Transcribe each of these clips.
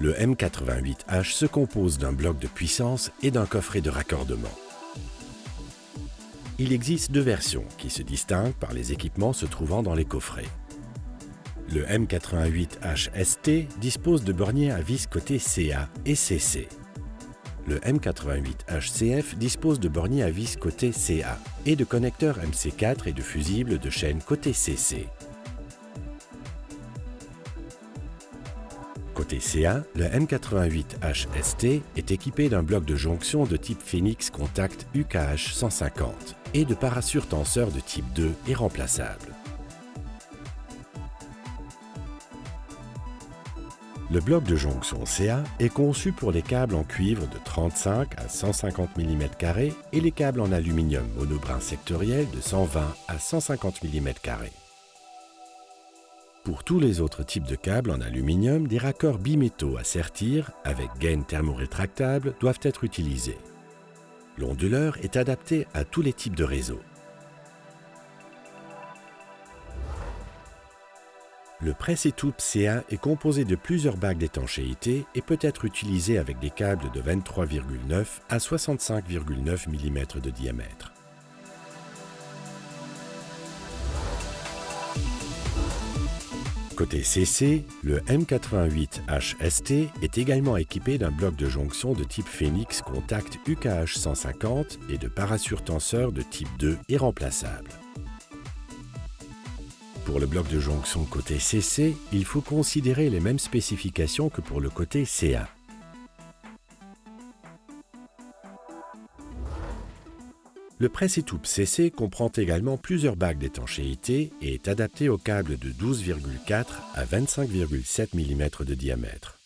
Le M88H se compose d'un bloc de puissance et d'un coffret de raccordement. Il existe deux versions qui se distinguent par les équipements se trouvant dans les coffrets. Le M88H ST dispose de borniers à vis côté CA et CC. Le M88H CF dispose de borniers à vis côté CA et de connecteurs MC4 et de fusibles de chaîne côté CC. Côté CA, le M88H ST est équipé d'un bloc de jonction de type Phoenix Contact UKH 150 et de parachutes tenseurs de type 2 et remplaçables. Le bloc de jonction CA est conçu pour les câbles en cuivre de 35 à 150 mm et les câbles en aluminium monobrin sectoriel de 120 à 150 mm. Pour tous les autres types de câbles en aluminium, des raccords bimétaux à sertir avec gaine thermorétractable doivent être utilisés. L'onduleur est adapté à tous les types de réseaux. Le presse-étoupe CA est composé de plusieurs bagues d'étanchéité et peut être utilisé avec des câbles de 23,9 à 65,9 mm de diamètre. Côté CC, le M88H ST est également équipé d'un bloc de jonction de type Phoenix Contact UKH 150 et de parachutes tenseurs de type 2 et remplaçables. Pour le bloc de jonction côté CC, il faut considérer les mêmes spécifications que pour le côté CA. Le presse-étoupe CC comprend également plusieurs bagues d'étanchéité et est adapté aux câbles de 12,4 à 25,7 mm de diamètre.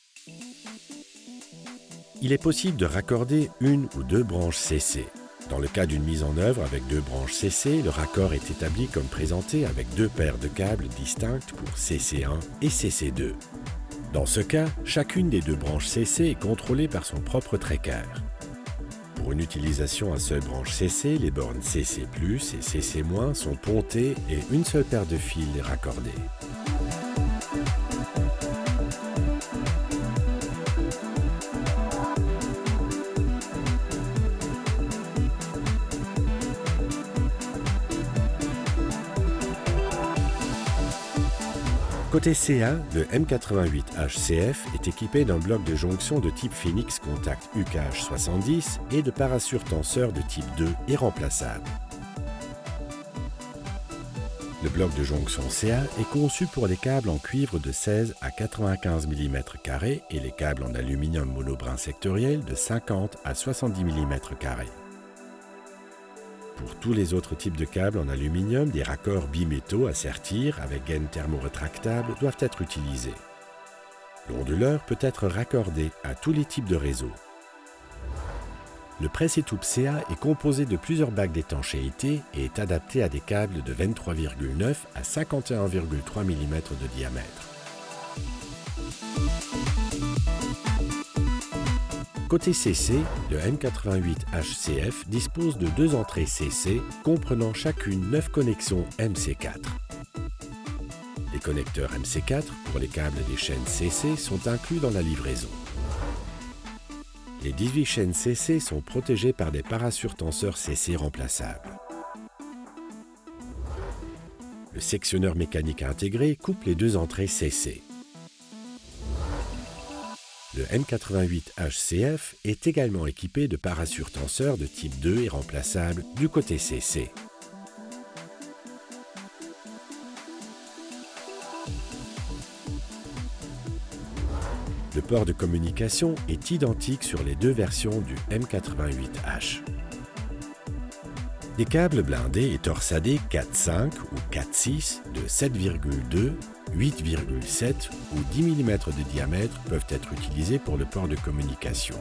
Il est possible de raccorder une ou deux branches CC. Dans le cas d'une mise en œuvre avec deux branches CC, le raccord est établi comme présenté avec deux paires de câbles distinctes pour CC1 et CC2. Dans ce cas, chacune des deux branches CC est contrôlée par son propre tracker. Pour une utilisation à seule branche CC, les bornes CC+ et CC- sont pontées et une seule paire de fils est raccordée. Côté CA, le M88HCF est équipé d'un bloc de jonction de type Phoenix Contact UKH 70 et de parachutes tenseurs de type 2 et remplaçables. Le bloc de jonction CA est conçu pour les câbles en cuivre de 16 à 95 mm et les câbles en aluminium monobrin sectoriel de 50 à 70 mm. Pour tous les autres types de câbles en aluminium, des raccords bimétaux à sertir avec gaine thermorétractable doivent être utilisés. L'onduleur peut être raccordé à tous les types de réseaux. Le presse-étoupe CA est composé de plusieurs bagues d'étanchéité et est adapté à des câbles de 23,9 à 51,3 mm de diamètre. Côté CC, le M88HCF dispose de deux entrées CC comprenant chacune 9 connexions MC4. Les connecteurs MC4 pour les câbles des chaînes CC sont inclus dans la livraison. Les 18 chaînes CC sont protégées par des parachutes tenseurs CC remplaçables. Le sectionneur mécanique intégré coupe les deux entrées CC. Le M88HCF est également équipé de parachutes tenseurs de type 2 et remplaçables du côté CC. Le port de communication est identique sur les deux versions du M88H. Des câbles blindés et torsadés 4.5 ou 4.6 de 7,2, 8,7 ou 10 mm de diamètre peuvent être utilisés pour le port de communication.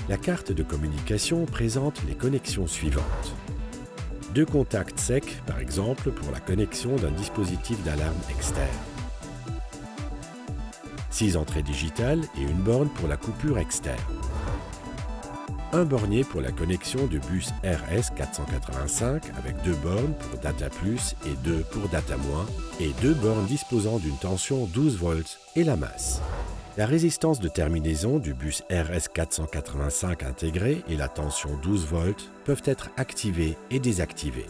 La carte de communication présente les connexions suivantes. Deux contacts secs, par exemple, pour la connexion d'un dispositif d'alarme externe. 6 entrées digitales et une borne pour la coupure externe. un bornier pour la connexion du bus RS485 avec 2 bornes pour data plus et 2 pour data moins, et 2 bornes disposant d'une tension 12 volts et la masse. La résistance de terminaison du bus RS485 intégré et la tension 12 volts peuvent être activées et désactivées.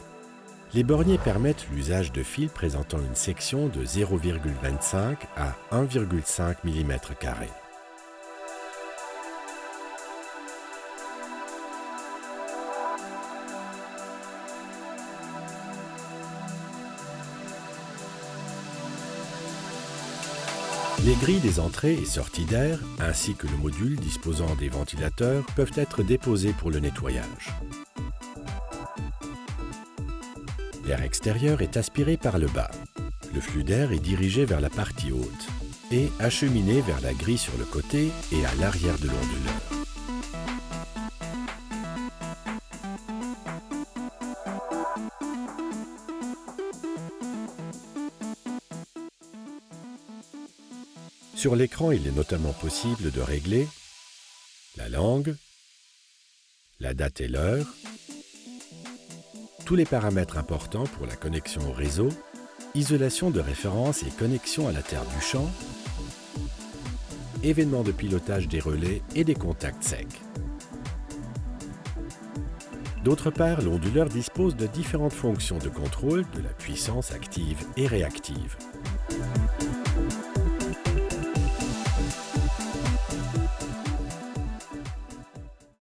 Les borniers permettent l'usage de fils présentant une section de 0,25 à 1,5 mm². Les grilles des entrées et sorties d'air, ainsi que le module disposant des ventilateurs, peuvent être déposés pour le nettoyage. L'air extérieur est aspiré par le bas. Le flux d'air est dirigé vers la partie haute et acheminé vers la grille sur le côté et à l'arrière de l'onduleur. Sur l'écran, il est notamment possible de régler la langue, la date et l'heure, tous les paramètres importants pour la connexion au réseau, isolation de référence et connexion à la terre du champ, événements de pilotage des relais et des contacts secs. D'autre part, l'onduleur dispose de différentes fonctions de contrôle de la puissance active et réactive.